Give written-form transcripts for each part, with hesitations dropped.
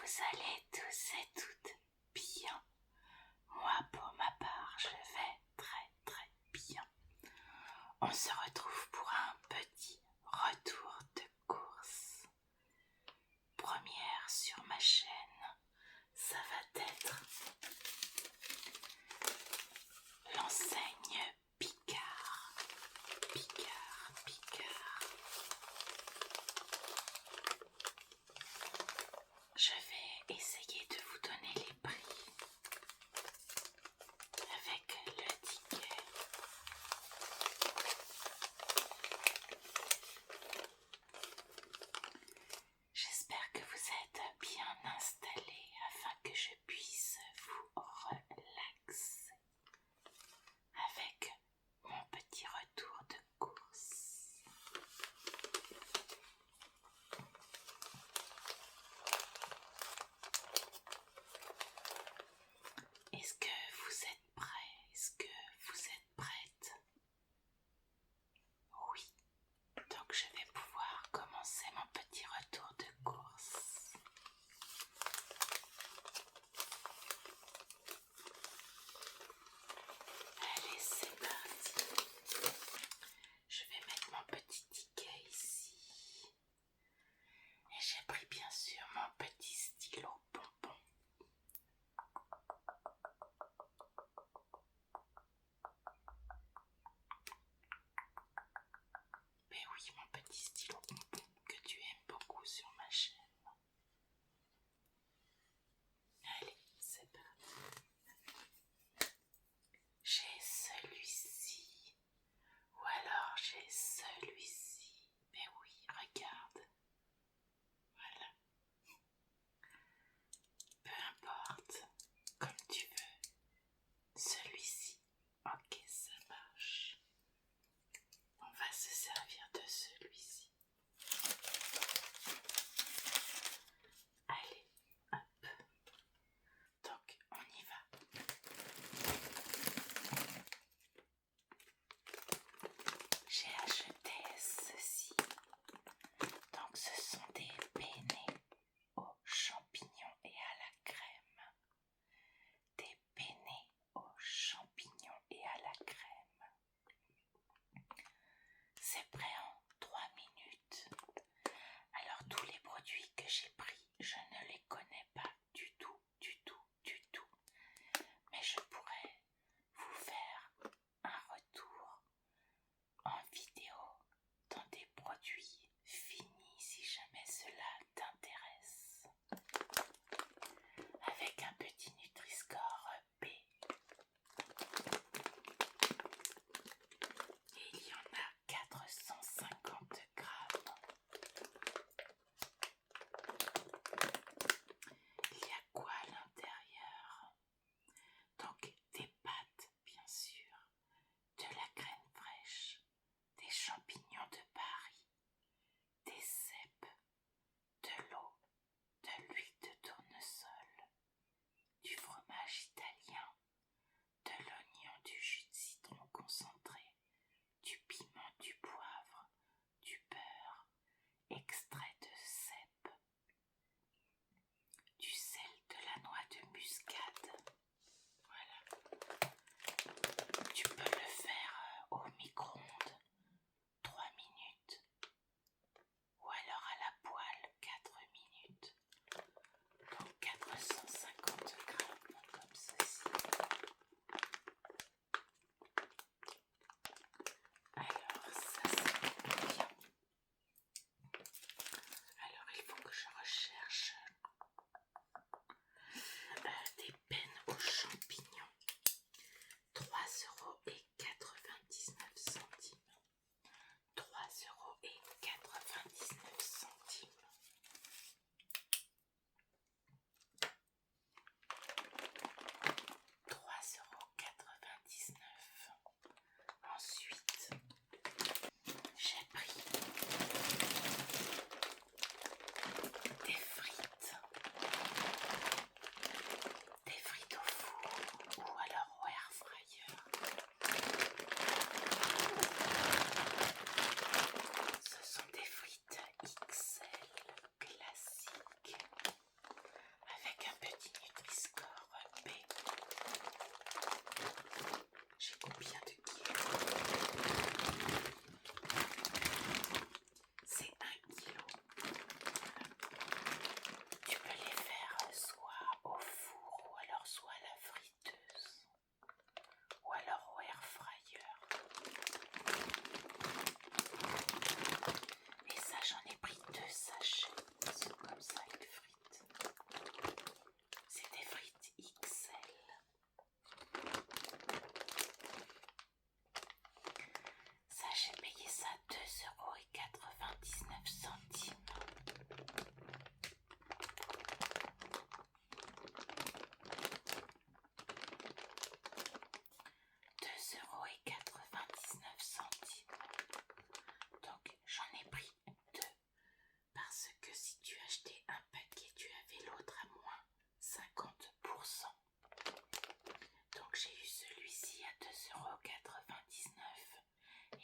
vous allez tous et toutes bien. Moi, pour ma part, je vais très très bien. On se retrouve pour un petit retour de course. Première sur ma chaîne, ça va être l'enseigne Picard. Je vais essayer de vous donner les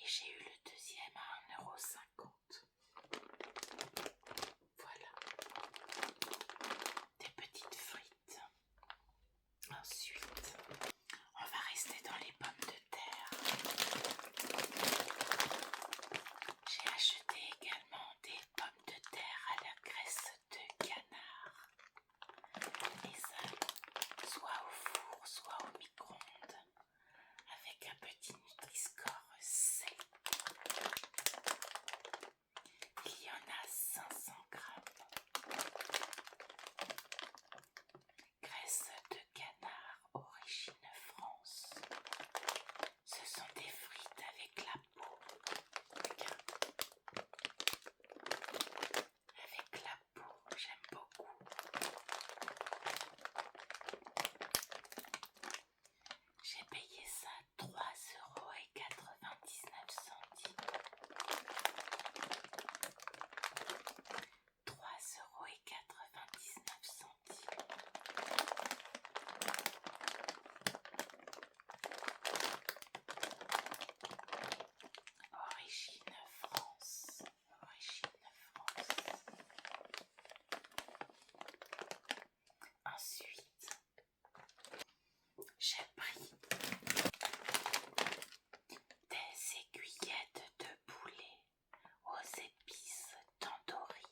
et j'ai eu le deuxième à 1,50 €. Voilà, des petites frites. Ensuite, on va rester dans les pommes de terre. J'ai acheté également des pommes de terre à la graisse de canard. Et ça, soit au four, soit au micro-ondes, avec un petit Nutri-Score C. Il y en a 500 grammes. Graisse de canard, origine France. Ce sont des frites avec la peau. Regarde. Avec la peau, j'aime beaucoup. J'ai payé ça 3,99 €. 3,99 €. Origine France. Origine France. Ensuite, j'ai pris des aiguillettes de poulet aux épices tandoori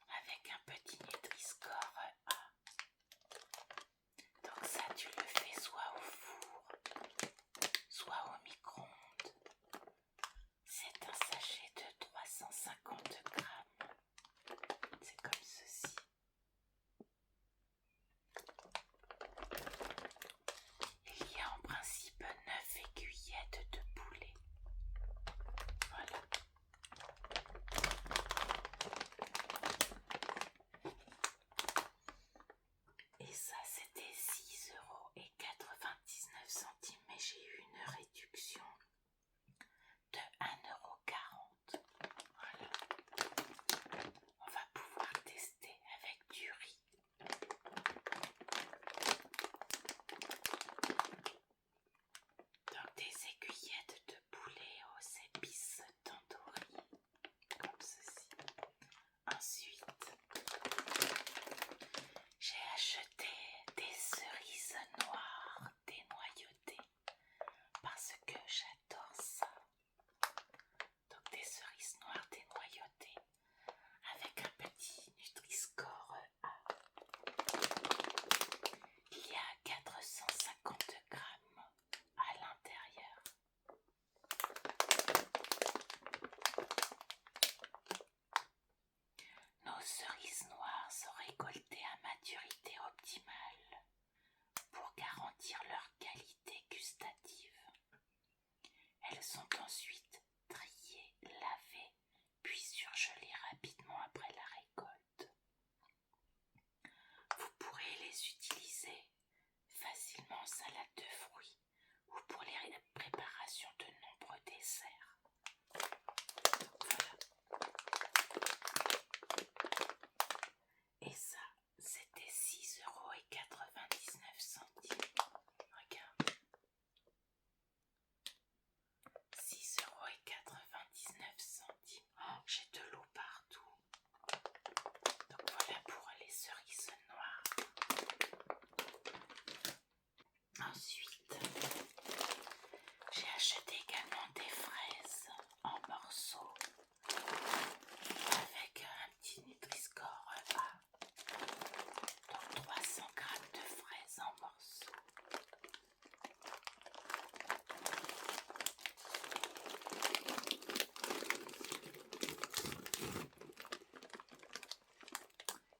avec un petit Nutri-Score A. Donc ça, tu le fais soit au four, soit au micro-ondes. C'est un sachet de 350 grammes. C'est comme ceci. Il y a en principe 9 aiguillettes de poulet. Voilà. Et ça, c'était 6,99 €, mais j'ai eu une réduction de 1,40 €. Voilà. On va pouvoir tester avec du riz. Donc des aiguillettes de poulet aux épices tandoori, comme ceci. Ensuite, j'ai acheté des cerises noires dénoyautées parce que j'adore ça. Donc des cerises noires dénoyautées avec un petit Nutri-Score A. Il y a 450 grammes à l'intérieur. Nos cerises noires sont récoltées à maturité optimale pour garantir leur qualité gustative. Elles sont ensuite triées, lavées, puis surgelées rapidement après la récolte. Vous pourrez les utiliser facilement en salade de fruits ou pour les préparations de nombreux desserts. Voilà. Et ça, c'était 6,99 €. Regarde. 6,99 €. Oh, j'ai de l'eau partout. Donc voilà pour les cerises noires. Ensuite, j'ai acheté également des fraises en morceaux avec un petit Nutri-Score A. Donc 300 grammes de fraises en morceaux.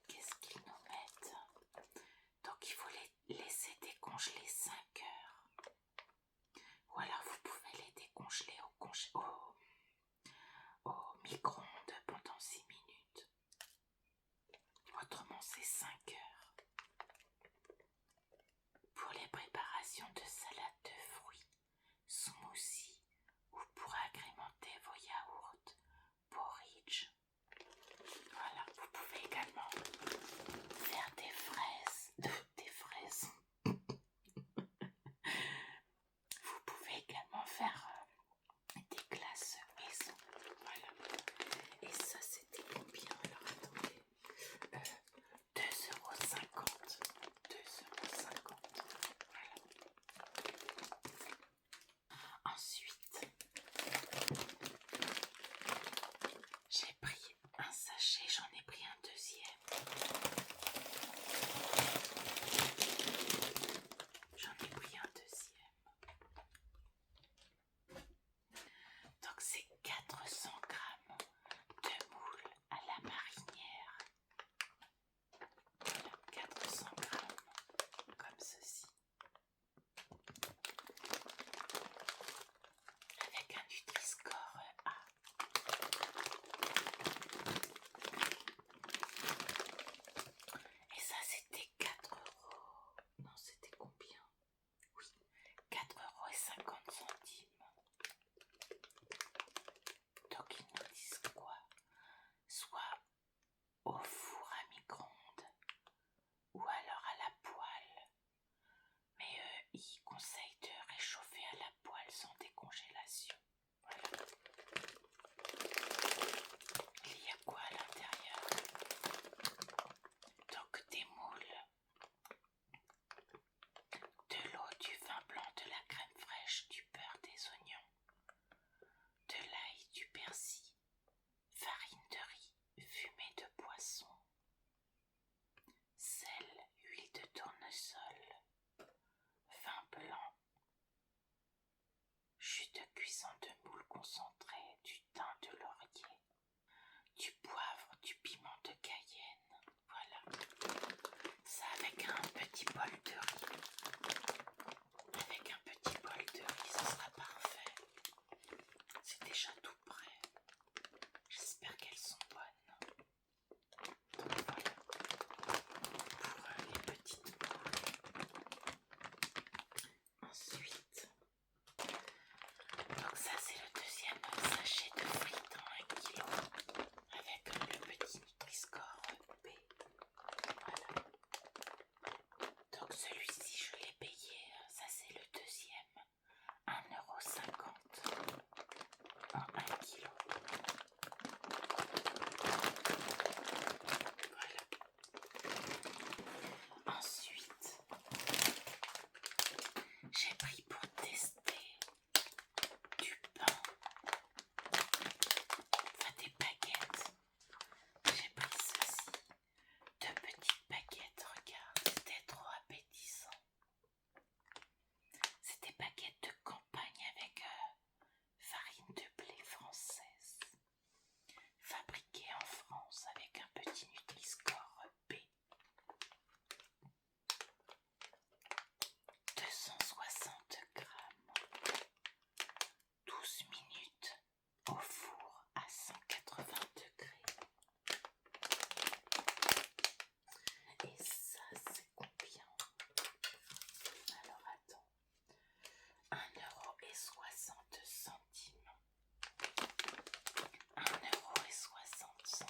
Qu'est-ce qu'ils nous mettent? Donc il faut les laisser décongeler 5 heures. Ou alors vous pouvez les décongeler au congélateur. jus de cuisson de moule concentré, du thym de laurier, du poivre, du piment de Cayenne. Voilà. Ça avec un petit bol de riz. Avec un petit bol de riz, ça sera parfait. C'est déjà tout prêt. J'espère qu'elles sont bonnes. Donc voilà. Pour les petites boules. Ensuite, donc ça c'est le deuxième sachet de frites en 1 kg avec le petit Nutri-Score B. Voilà. Donc celui-ci je l'ai payé, ça c'est le deuxième, 1,50 € en 1 kg. Voilà. Ensuite, j'ai pris pour tester du pain, enfin des baguettes. J'ai pris ceci, 2 petites baguettes, regarde, c'était trop appétissant. C'est des baguettes de campagne avec farine de blé française, fabriquées en France avec un petit Nutri-Score B. 260 grammes, 12 minutes au four à 180 degrés. Et ça, c'est combien? Alors attends, 1,60 €. 1,60 €.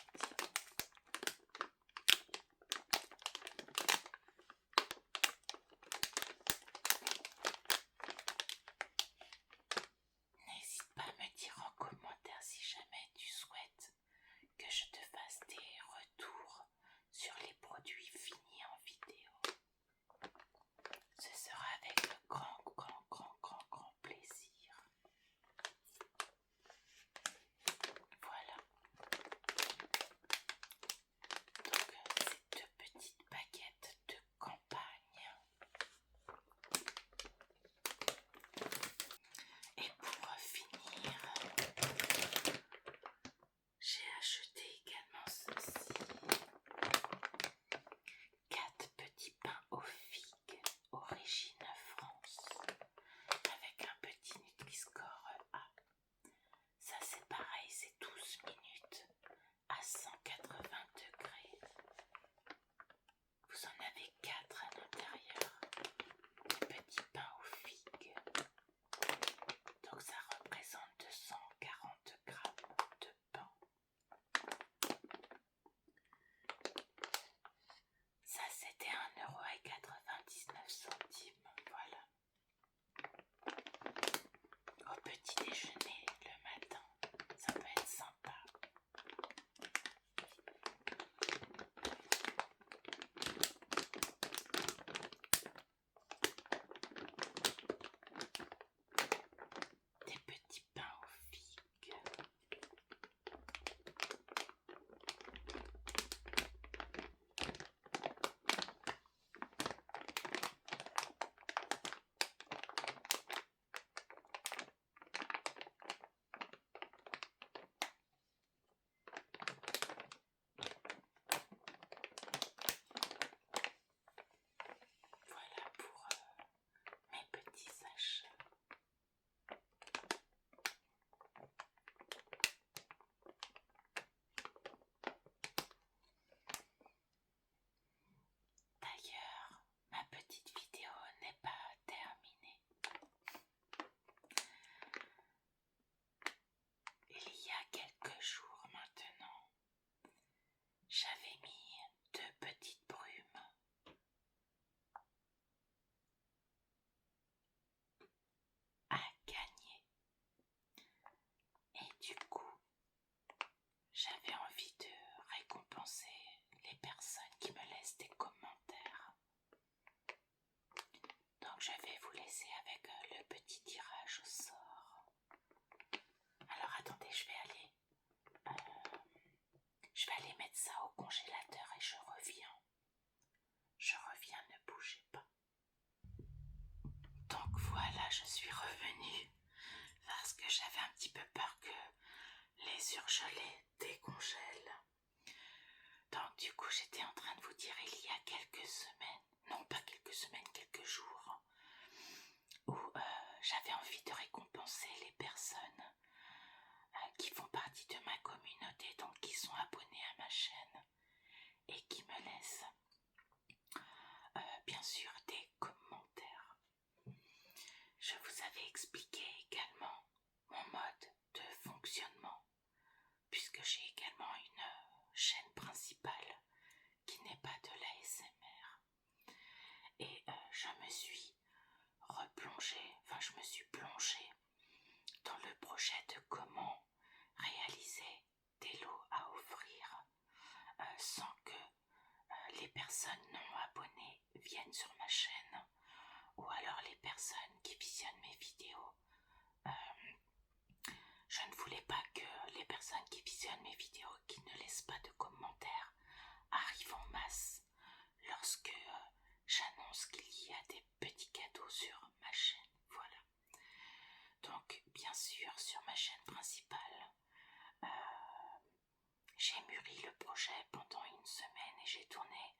N'hésite pas à me dire en commentaire si jamais tu souhaites que je te fasse des retours sur les produits finis en vidéo. Ce sera avec grand plaisir. Voilà. Donc ces 2 petites baguettes de campagne. Et pour finir, j'ai acheté également ceci. 4 petits pains aux figues, origine France, avec un petit Nutri-Score A. Ça c'est pareil, c'est 12 minutes à 180 degrés. Vous en avez 4 à l'intérieur, des petits pains aux figues. Donc ça représente 240 grammes de pain. Ça c'était 1,99 €. Voilà. Au petit déjeuner le matin, ça peut être sympa. Des petits pains aux figues. Voilà pour mes petits achats. D'ailleurs, ma petite vidéo n'est pas terminée. Il y a quelques jours maintenant, j'avais mis 2 petites brumes à gagner. Et du coup, j'avais envie de récompenser les personnes qui me laissent des commentaires. Donc je vais vous laisser avec le petit tirage au sort. Alors attendez, je vais aller mettre ça au congélateur et je reviens. Ne bougez pas. Donc voilà, je suis revenue parce que j'avais un petit peu peur que les surgelés décongèlent. Donc du coup j'étais en train de vous dire il y a quelques semaines, non pas quelques semaines, quelques jours, où j'avais envie de récompenser les personnes qui font partie de ma communauté, donc qui sont abonnés à ma chaîne et qui me laissent bien sûr des commentaires. Je vous avais expliqué également mon mode de fonctionnement, puisque j'ai également une chaîne principale qui n'est pas de l'ASMR. Et je me suis plongée dans le projet de comment réaliser des lots à offrir sans que les personnes non abonnées viennent sur ma chaîne, ou alors les personnes qui visionnent mes vidéos. Je ne voulais pas que les personnes qui visionnent mes vidéos qui ne laissent pas de commentaires arrivent en masse lorsque j'annonce qu'il y a des petits cadeaux sur ma chaîne. Voilà. Donc bien sûr sur ma chaîne principale, j'ai mûri le projet pendant une semaine et j'ai tourné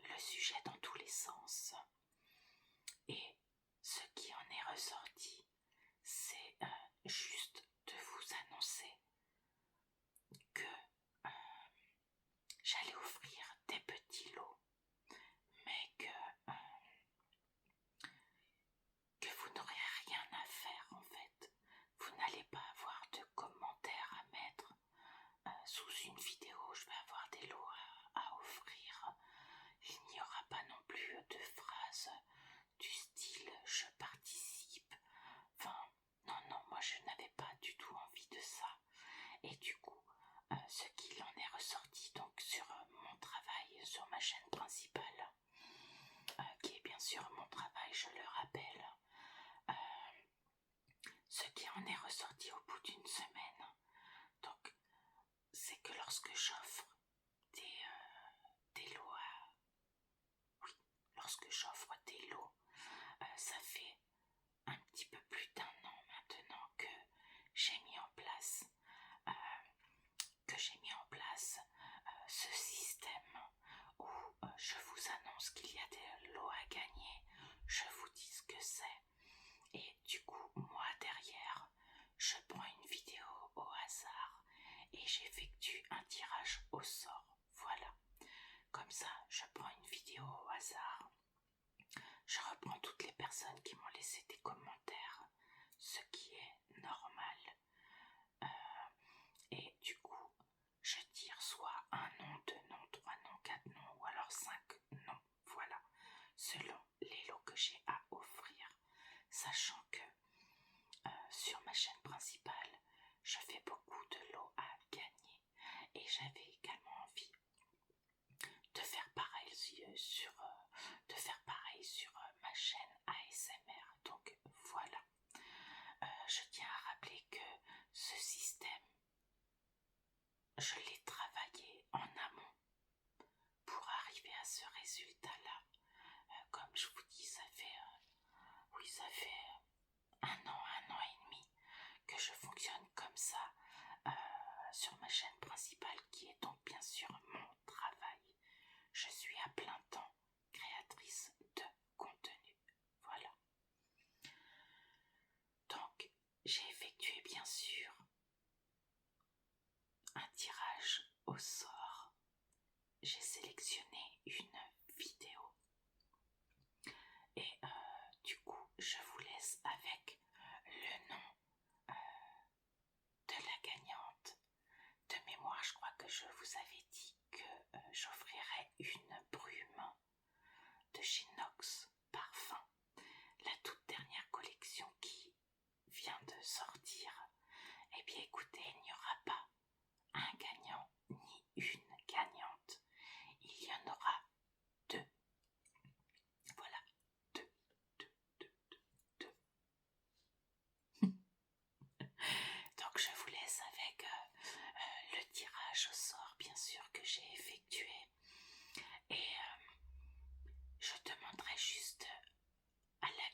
le sujet dans tous les sens. Et ce qui en est ressorti, c'est juste de vous annoncer que j'allais offrir des petits lots, mais que vous n'aurez rien à faire en fait. Vous n'allez pas avoir de commentaires à mettre sous une vidéo. Je vais avoir des lots à offrir. Il n'y aura pas non plus de phrases du style je participe. Enfin, non, moi je n'avais pas du tout envie de ça. Et du coup, ce qu'il en est ressorti donc sur mon travail sur ma chaîne principale, qui est bien sûr mon travail, je le rappelle, ce qui en est ressorti au bout d'une semaine, donc c'est que lorsque j'offre des lots lorsque j'offre des lots, ça fait un petit peu plus d'un an maintenant que j'ai mis en place ce système où je vous annonce qu'il y a des lots à gagner, je vous dis ce que c'est, et du coup moi derrière je prends une vidéo au hasard et j'effectue un tirage au sort. Voilà, comme ça je prends une vidéo au hasard, je reprends toutes les personnes qui m'ont laissé des commentaires, ce qui est normal, et du coup je tire soit un nom, 2 noms, 3 noms, 4 noms, ou alors 5 noms, voilà, selon les lots que j'ai à offrir, sachant que sur ma chaîne principale, je fais beaucoup de lots à gagner, et j'avais également envie de faire pareil sur ma chaîne ASMR, donc voilà. Je tiens à rappeler que ce système, je l'ai travaillé en amont pour arriver à ce résultat-là. Comme je vous dis, ça fait un an et demi que je fonctionne comme ça sur ma chaîne principale, qui est donc bien sûr mon travail. Je suis à plein temps créatrice de contenu. Voilà. Donc, j'ai effectué bien sûr un tirage au sort. J'ai sélectionné une vidéo. Et du coup, je vous laisse avec le nom de la gagnante. De mémoire, je crois que je vous avais dit que j'offrirais une brume de chez Nox Parfum, la toute dernière collection qui vient de sortir. Eh bien écoutez, il n'y aura pas un gagnant ni une gagnante, il y en aura deux. Voilà, deux. Donc je vous laisse avec le tirage au sort, bien sûr, que j'ai effectué, et je demanderai juste à la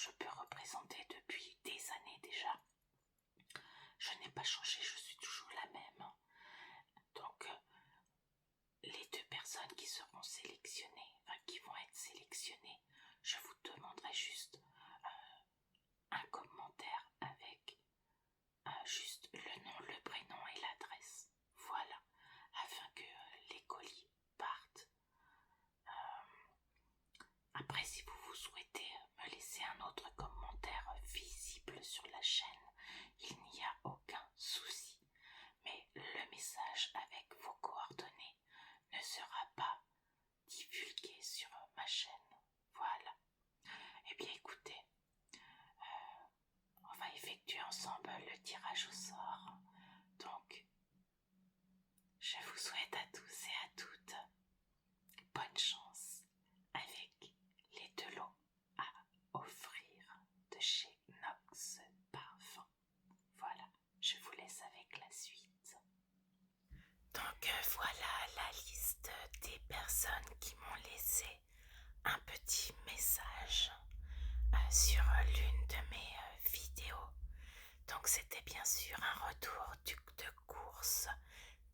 je peux représenter depuis des années déjà. Je n'ai pas changé, je suis toujours la même. Donc, les 2 personnes qui seront sélectionnées, qui vont être sélectionnées, je vous demanderai juste un commentaire avec juste le nom, le prénom et l'adresse. Voilà, afin que les colis partent. Après, si vous souhaitez me laisser un autre commentaire visible sur la chaîne, il n'y a aucun souci. Mais le message avec vos coordonnées ne sera pas divulgué sur ma chaîne. Voilà. Eh bien écoutez, on va effectuer ensemble le tirage au sort. Donc, je vous souhaite à tous et à toutes bonne chance avec les 2 lots à offrir de chez Nox Parfum. Voilà, je vous laisse avec la suite. Donc voilà la liste des personnes qui m'ont laissé un petit message sur l'une de mes vidéos. Donc c'était bien sûr un retour de course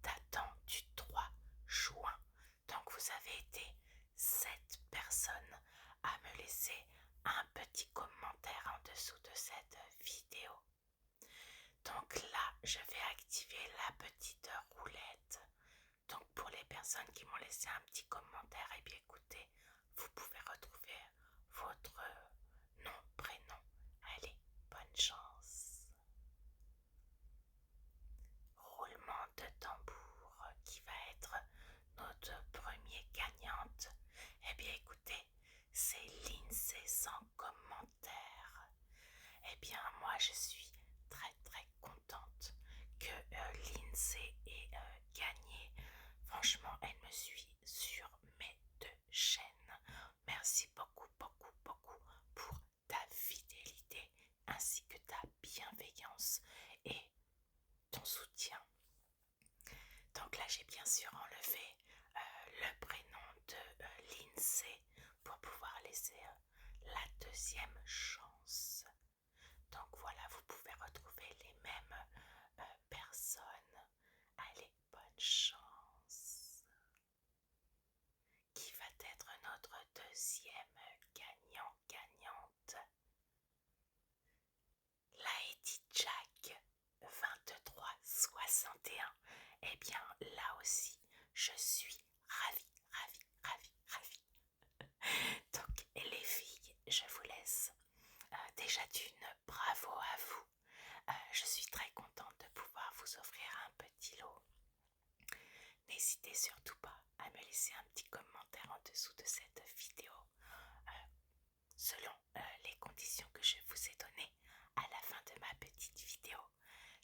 datant du 3 juin. Donc vous avez été 7 personnes à me laisser un petit commentaire en dessous de cette vidéo. Donc là, je vais activer la petite roulette. Donc pour les personnes qui m'ont laissé un petit commentaire, eh bien écoutez, vous pouvez retrouver votre nom, prénom. Allez, bonne chance. Roulement de tambour qui va être notre premier gagnante. Eh bien écoutez, c'est Lindsay sans commentaire. Eh bien moi je suis très très contente que Lindsay ait gagné. Franchement, elle me suit sur mes 2 chaînes. Merci beaucoup beaucoup beaucoup pour ta fidélité ainsi que ta bienveillance et ton soutien. Donc là j'ai bien sûr enlevé le prénom de Lindsay pour pouvoir laisser la 2e chance. Donc voilà, vous pouvez retrouver les mêmes personnes. Allez, bonne chance. Qui va être notre 2e gagnante? Lady Jack 2361. Eh bien là aussi, je suis ravie. Donc les filles, je vous laisse. Déjà d'une, bravo à vous. Je suis très contente de pouvoir vous offrir un petit lot. N'hésitez surtout pas à me laisser un petit commentaire en dessous de cette vidéo selon les conditions que je vous ai données à la fin de ma petite vidéo.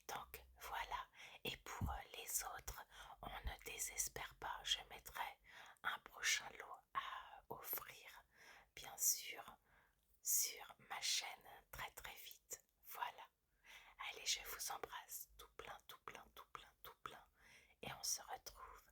Donc voilà, et pour les autres, on ne désespère pas, je mettrai un prochain lot à offrir, bien sûr, sur ma chaîne très très vite. Voilà, allez, je vous embrasse tout plein, et on se retrouve